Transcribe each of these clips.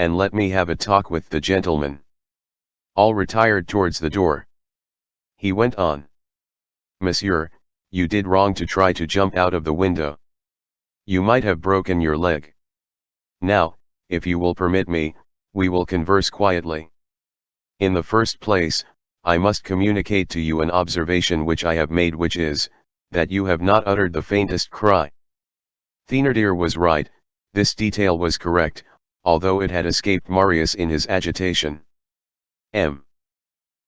and let me have a talk with the gentleman. All retired towards the door. He went on. Monsieur, you did wrong to try to jump out of the window. You might have broken your leg. Now, if you will permit me, we will converse quietly. In the first place, I must communicate to you an observation which I have made, which is, that you have not uttered the faintest cry. Thénardier was right, this detail was correct, although it had escaped Marius in his agitation. M.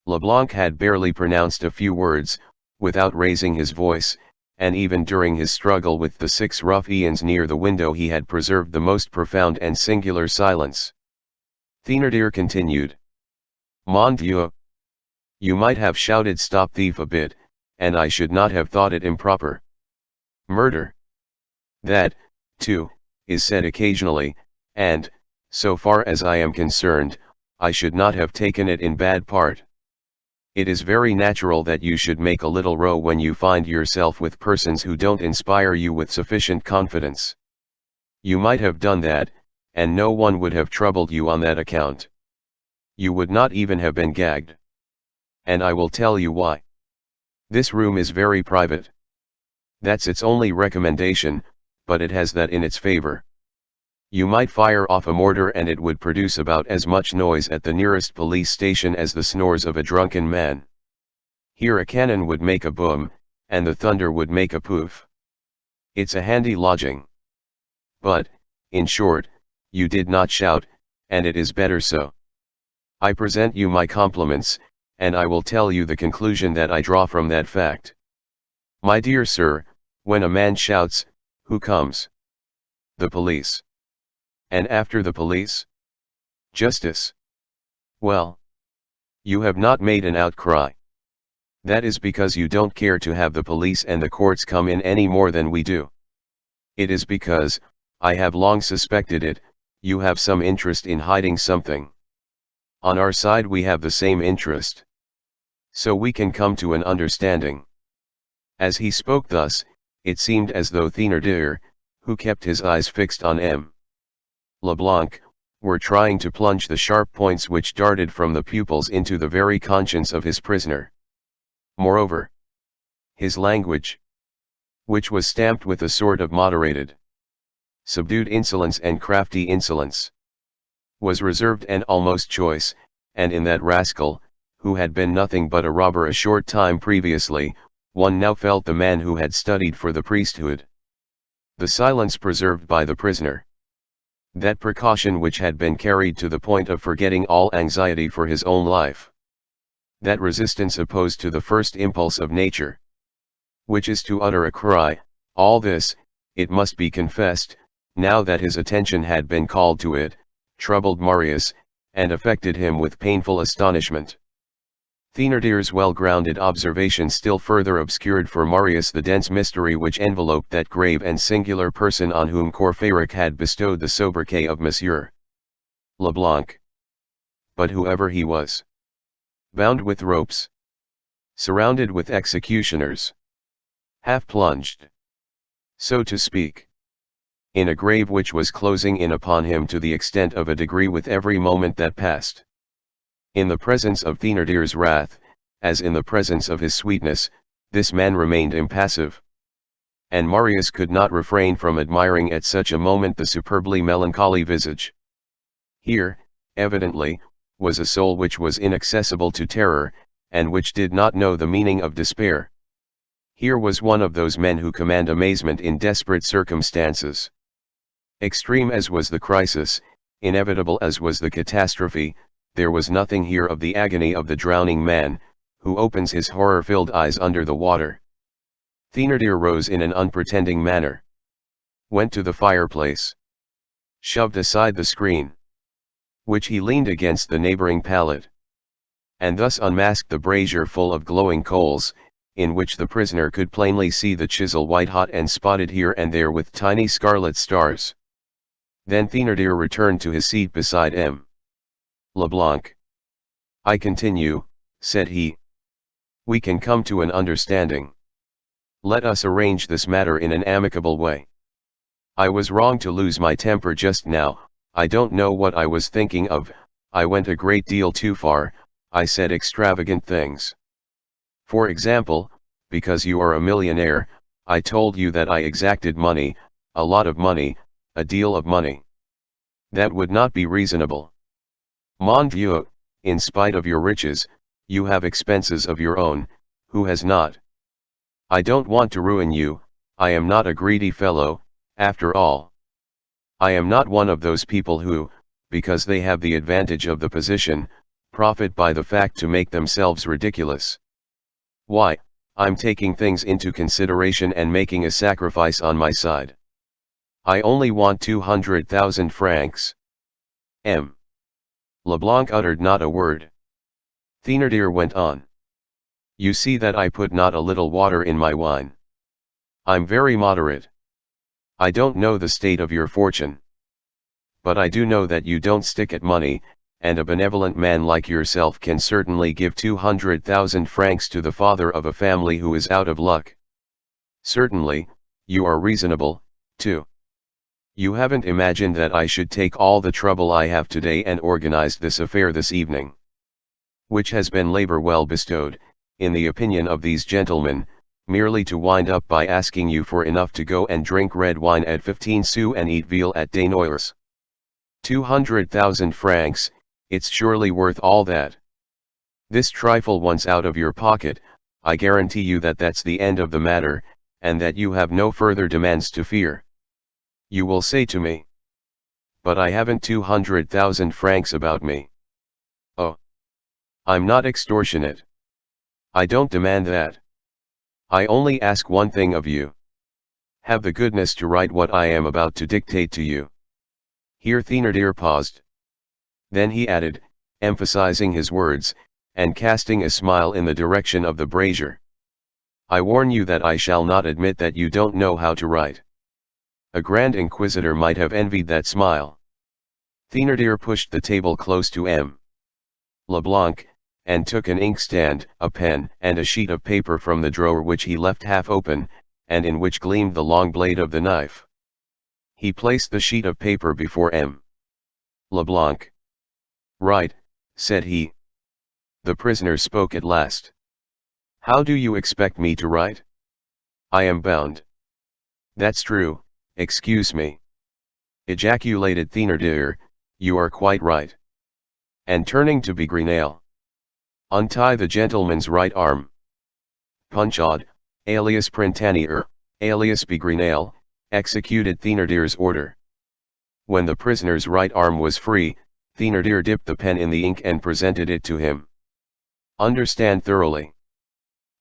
Leblanc had barely pronounced a few words, without raising his voice, and even during his struggle with the 6 ruffians near the window he had preserved the most profound and singular silence. Thénardier continued. Mon Dieu! You might have shouted "Stop thief" a bit, and I should not have thought it improper. Murder. That, too, is said occasionally, and, so far as I am concerned, I should not have taken it in bad part. It is very natural that you should make a little row when you find yourself with persons who don't inspire you with sufficient confidence. You might have done that, and no one would have troubled you on that account. You would not even have been gagged. And I will tell you why. This room is very private. That's its only recommendation, but it has that in its favor. You might fire off a mortar and it would produce about as much noise at the nearest police station as the snores of a drunken man. Here a cannon would make a boom, and the thunder would make a poof. It's a handy lodging. But, in short, you did not shout, and it is better so. I present you my compliments, and I will tell you the conclusion that I draw from that fact. My dear sir, when a man shouts, who comes? The police. And after the police? Justice. Well, you have not made an outcry. That is because you don't care to have the police and the courts come in any more than we do. It is because, I have long suspected it, you have some interest in hiding something. On our side we have the same interest. So we can come to an understanding. As he spoke thus, it seemed as though Thénardier, who kept his eyes fixed on M. Leblanc, were trying to plunge the sharp points which darted from the pupils into the very conscience of his prisoner. Moreover, his language, which was stamped with a sort of moderated, subdued insolence and crafty insolence, was reserved and almost choice, and in that rascal, who had been nothing but a robber a short time previously, one now felt the man who had studied for the priesthood. The silence preserved by the prisoner, that precaution which had been carried to the point of forgetting all anxiety for his own life, that resistance opposed to the first impulse of nature, which is to utter a cry, all this, it must be confessed, now that his attention had been called to it, troubled Marius, and affected him with painful astonishment. Thénardier's well-grounded observation still further obscured for Marius the dense mystery which enveloped that grave and singular person on whom Courfeyrac had bestowed the sobriquet of Monsieur Leblanc. But whoever he was, bound with ropes, surrounded with executioners, half plunged, so to speak, in a grave which was closing in upon him to the extent of a degree with every moment that passed. In the presence of Thénardier's wrath, as in the presence of his sweetness, this man remained impassive. And Marius could not refrain from admiring at such a moment the superbly melancholy visage. Here, evidently, was a soul which was inaccessible to terror, and which did not know the meaning of despair. Here was one of those men who command amazement in desperate circumstances. Extreme as was the crisis, inevitable as was the catastrophe, there was nothing here of the agony of the drowning man, who opens his horror-filled eyes under the water. Thénardier rose in an unpretending manner, went to the fireplace, shoved aside the screen, which he leaned against the neighboring pallet, and thus unmasked the brazier full of glowing coals, in which the prisoner could plainly see the chisel white-hot and spotted here and there with tiny scarlet stars. Then Thénardier returned to his seat beside M. Leblanc. I continue, said he. We can come to an understanding. Let us arrange this matter in an amicable way. I was wrong to lose my temper just now, I don't know what I was thinking of, I went a great deal too far, I said extravagant things. For example, because you are a millionaire, I told you that I exacted money, a lot of money, a deal of money. That would not be reasonable. Mon Dieu, in spite of your riches, you have expenses of your own, who has not? I don't want to ruin you, I am not a greedy fellow, after all. I am not one of those people who, because they have the advantage of the position, profit by the fact to make themselves ridiculous. Why, I'm taking things into consideration and making a sacrifice on my side. I only want 200,000 francs. M. Leblanc uttered not a word. Thénardier went on. You see that I put not a little water in my wine. I'm very moderate. I don't know the state of your fortune. But I do know that you don't stick at money, and a benevolent man like yourself can certainly give 200,000 francs to the father of a family who is out of luck. Certainly, you are reasonable, too. You haven't imagined that I should take all the trouble I have today and organized this affair this evening. Which has been labor well bestowed, in the opinion of these gentlemen, merely to wind up by asking you for enough to go and drink red wine at 15 sous and eat veal at Desnoyers. 200,000 francs, it's surely worth all that. This trifle once out of your pocket, I guarantee you that that's the end of the matter, and that you have no further demands to fear. You will say to me, but I haven't 200,000 francs about me. Oh, I'm not extortionate. I don't demand that. I only ask one thing of you. Have the goodness to write what I am about to dictate to you. Here Thénardier paused. Then he added, emphasizing his words, and casting a smile in the direction of the brazier. I warn you that I shall not admit that you don't know how to write. A grand inquisitor might have envied that smile. Thénardier pushed the table close to M. Leblanc, and took an inkstand, a pen, and a sheet of paper from the drawer which he left half open, and in which gleamed the long blade of the knife. He placed the sheet of paper before M. Leblanc. Write, said he. The prisoner spoke at last. How do you expect me to write? I am bound. That's true, excuse me. Ejaculated Thénardier, you are quite right. And turning to Bigrenaille. Untie the gentleman's right arm. Punchard, alias Printanier, alias Bigrenaille, executed Thénardier's order. When the prisoner's right arm was free, Thénardier dipped the pen in the ink and presented it to him. Understand thoroughly,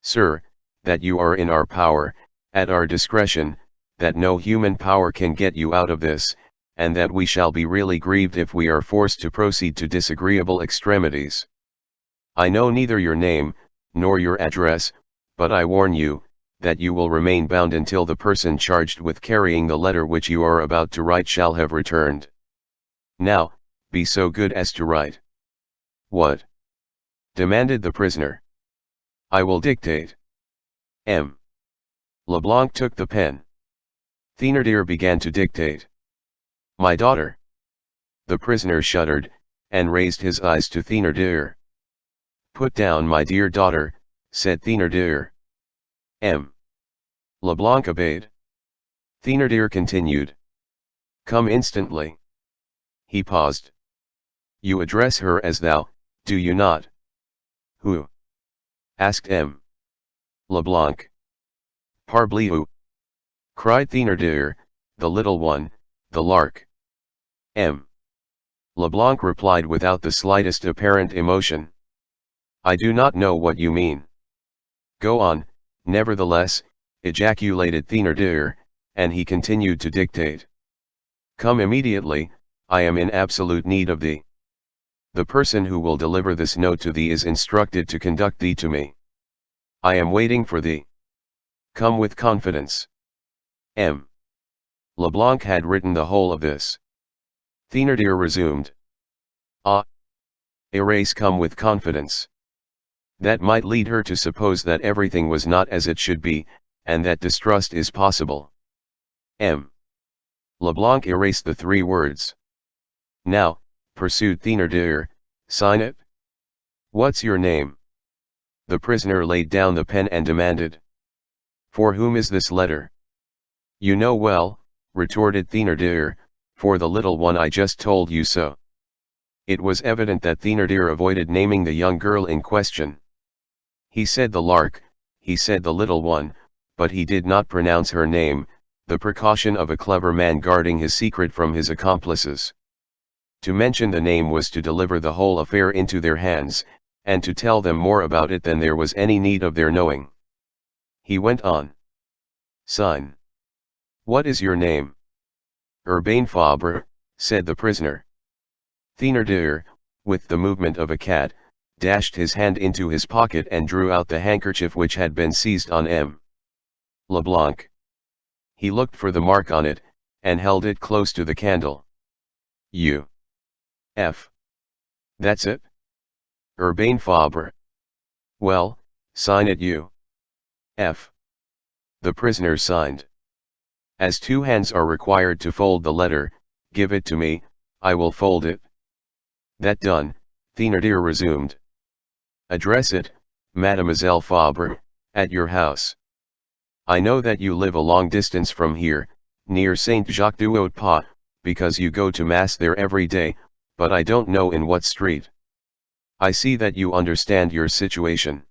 sir, that you are in our power, at our discretion, that no human power can get you out of this, and that we shall be really grieved if we are forced to proceed to disagreeable extremities. I know neither your name, nor your address, but I warn you, that you will remain bound until the person charged with carrying the letter which you are about to write shall have returned. Now, be so good as to write. What? Demanded the prisoner. I will dictate. M. Leblanc took the pen. Thénardier began to dictate. My daughter. The prisoner shuddered, and raised his eyes to Thénardier. Put down my dear daughter, said Thénardier. M. Leblanc obeyed. Thénardier continued. Come instantly. He paused. You address her as thou, do you not? Who? Asked M. Leblanc. Parbleu! Cried Thénardier, the little one, the lark. M. Leblanc replied without the slightest apparent emotion. I do not know what you mean. Go on, nevertheless, ejaculated Thénardier, and he continued to dictate. Come immediately, I am in absolute need of thee. The person who will deliver this note to thee is instructed to conduct thee to me. I am waiting for thee. Come with confidence. M. Leblanc had written the whole of this. Thénardier resumed. Ah! Erase come with confidence. That might lead her to suppose that everything was not as it should be, and that distrust is possible. M. Leblanc erased the 3 words. Now, pursued Thénardier, sign it? What's your name? The prisoner laid down the pen and demanded. For whom is this letter? You know well, retorted Thénardier, for the little one I just told you so. It was evident that Thénardier avoided naming the young girl in question. He said the lark, he said the little one, but he did not pronounce her name, the precaution of a clever man guarding his secret from his accomplices. To mention the name was to deliver the whole affair into their hands, and to tell them more about it than there was any need of their knowing. He went on. Sign. What is your name? Urbain Fabre, said the prisoner. Thénardier, with the movement of a cat, dashed his hand into his pocket and drew out the handkerchief which had been seized on M. Leblanc. He looked for the mark on it, and held it close to the candle. U. F. That's it? Urbain Fabre. Well, sign it U. F. The prisoner signed. As 2 hands are required to fold the letter, give it to me, I will fold it. That done, Thénardier resumed. Address it, Mademoiselle Fabre, at your house. I know that you live a long distance from here, near Saint-Jacques-du-Haut-Pas, because you go to Mass there every day, but I don't know in what street. I see that you understand your situation.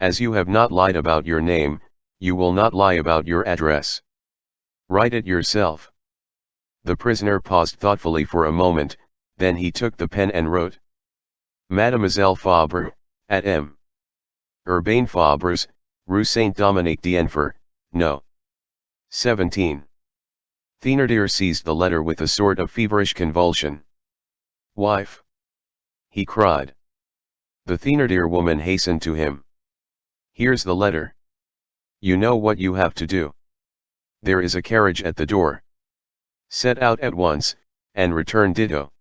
As you have not lied about your name, you will not lie about your address. Write it yourself. The prisoner paused thoughtfully for a moment, then he took the pen and wrote. Mademoiselle Fabre, at M. Urbain Fabre's, Rue Saint-Dominique d'Enfer, No. 17. Thénardier seized the letter with a sort of feverish convulsion. Wife! He cried. The Thénardier woman hastened to him. Here's the letter. You know what you have to do. There is a carriage at the door. Set out at once, and return ditto.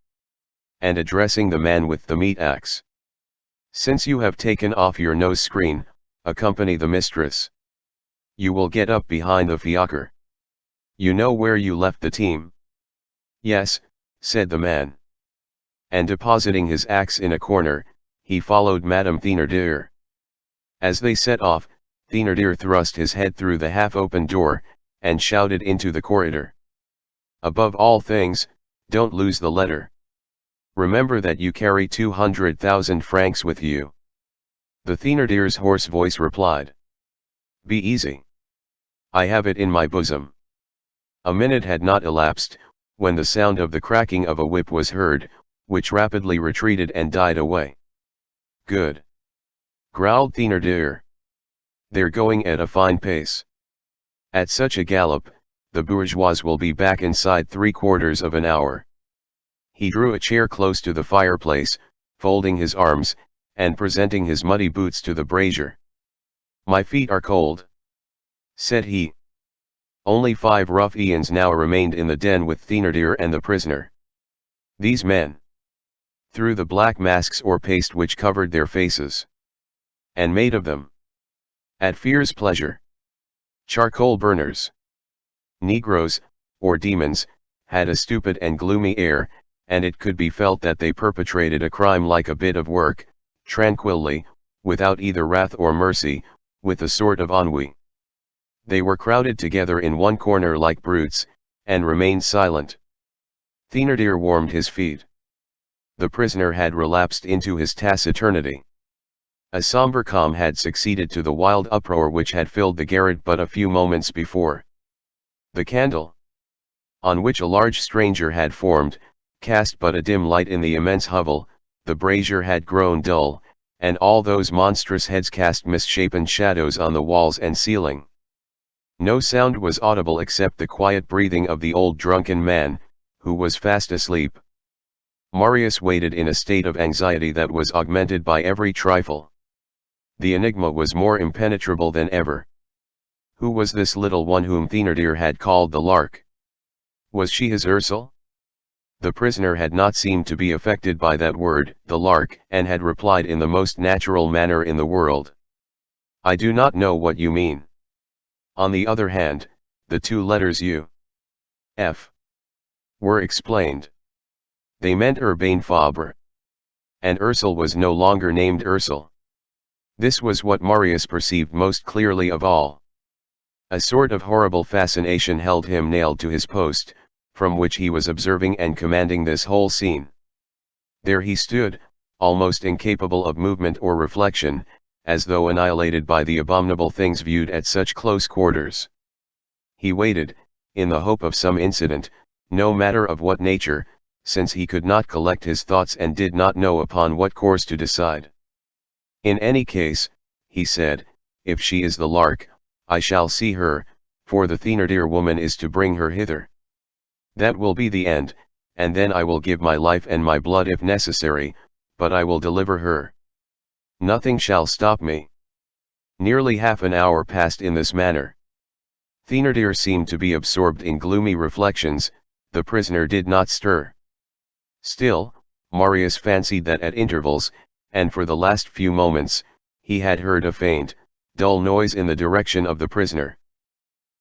And addressing the man with the meat axe. Since you have taken off your nose screen, accompany the mistress. You will get up behind the fiacre. You know where you left the team? Yes, said the man. And depositing his axe in a corner, he followed Madame Thénardier. As they set off, Thénardier thrust his head through the half-open door, and shouted into the corridor. Above all things, don't lose the letter. Remember that you carry 200,000 francs with you. The Thénardier's hoarse voice replied. Be easy. I have it in my bosom. A minute had not elapsed, when the sound of the cracking of a whip was heard, which rapidly retreated and died away. Good. Growled Thénardier. They're going at a fine pace. At such a gallop, the bourgeois will be back inside 3/4 of an hour. He drew a chair close to the fireplace, folding his arms, and presenting his muddy boots to the brazier. My feet are cold, said he. Only 5 ruffians now remained in the den with Thénardier and the prisoner. These men, through the black masks or paste which covered their faces, and made of them, at fear's pleasure, charcoal burners, Negroes, or demons, had a stupid and gloomy air, and it could be felt that they perpetrated a crime like a bit of work, tranquilly, without either wrath or mercy, with a sort of ennui. They were crowded together in one corner like brutes, and remained silent. Thénardier warmed his feet. The prisoner had relapsed into his taciturnity. A sombre calm had succeeded to the wild uproar which had filled the garret but a few moments before. The candle, on which a large stranger had formed, cast but a dim light in the immense hovel, the brazier had grown dull, and all those monstrous heads cast misshapen shadows on the walls and ceiling. No sound was audible except the quiet breathing of the old drunken man, who was fast asleep. Marius waited in a state of anxiety that was augmented by every trifle. The enigma was more impenetrable than ever. Who was this little one whom Thénardier had called the lark? Was she his Ursule? The prisoner had not seemed to be affected by that word, the lark, and had replied in the most natural manner in the world. I do not know what you mean. On the other hand, the 2 letters U. F. were explained. They meant Urbain Fabre. And Ursel was no longer named Ursel. This was what Marius perceived most clearly of all. A sort of horrible fascination held him nailed to his post, from which he was observing and commanding this whole scene. There he stood, almost incapable of movement or reflection, as though annihilated by the abominable things viewed at such close quarters. He waited, in the hope of some incident, no matter of what nature, since he could not collect his thoughts and did not know upon what course to decide. In any case, he said, if she is the lark, I shall see her, for the Thénardier woman is to bring her hither. That will be the end, and then I will give my life and my blood if necessary, but I will deliver her. Nothing shall stop me. Nearly half an hour passed in this manner. Thénardier seemed to be absorbed in gloomy reflections. The prisoner did not stir. Still, Marius fancied that at intervals, and for the last few moments, he had heard a faint, dull noise in the direction of the prisoner.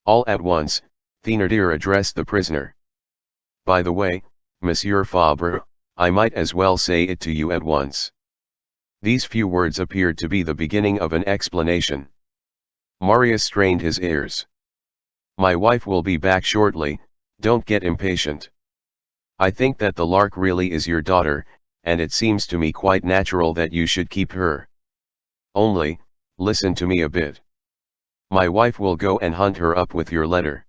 All at once, Thénardier addressed the prisoner. By the way, Monsieur Fabre, I might as well say it to you at once. These few words appeared to be the beginning of an explanation. Marius strained his ears. My wife will be back shortly, don't get impatient. I think that the lark really is your daughter, and it seems to me quite natural that you should keep her. Only, listen to me a bit. My wife will go and hunt her up with your letter.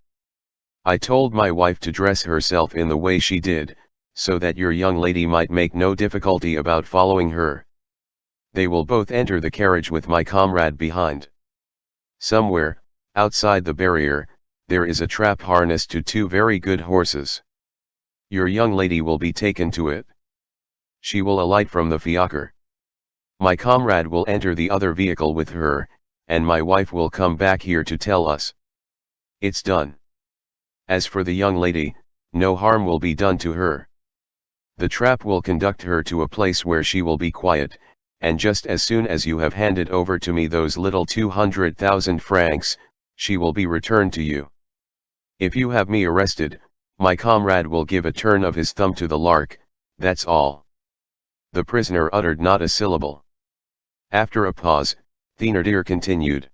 I told my wife to dress herself in the way she did, so that your young lady might make no difficulty about following her. They will both enter the carriage with my comrade behind. Somewhere, outside the barrier, there is a trap harnessed to two very good horses. Your young lady will be taken to it. She will alight from the fiacre. My comrade will enter the other vehicle with her, and my wife will come back here to tell us. It's done. As for the young lady, no harm will be done to her. The trap will conduct her to a place where she will be quiet, and just as soon as you have handed over to me those little 200,000 francs, she will be returned to you. If you have me arrested, my comrade will give a turn of his thumb to the lark, that's all. The prisoner uttered not a syllable. After a pause, Thénardier continued.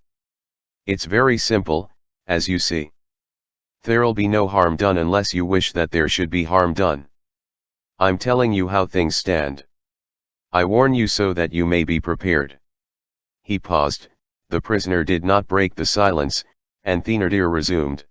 It's very simple, as you see. There'll be no harm done unless you wish that there should be harm done. I'm telling you how things stand. I warn you so that you may be prepared. He paused, the prisoner did not break the silence, and Thénardier resumed.